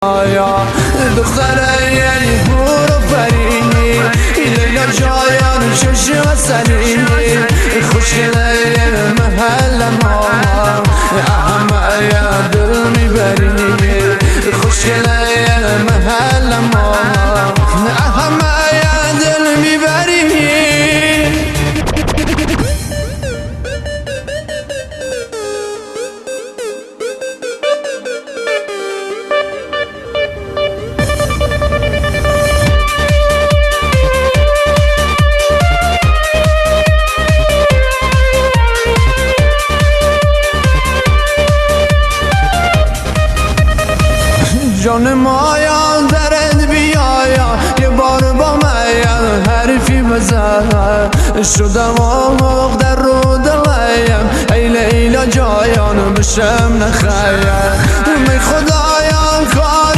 آیا دختره یه برو فرینی لیلا جایان چشم سنینی خوشگله محل ما همه دل میبرینی خوشگله محل ما همه دل میبرینی جان مایا درد بیایا یه بار با من حرفی بزن شدم آموق در رو دلیم ای لیلا جایان بشم نخیر می خدا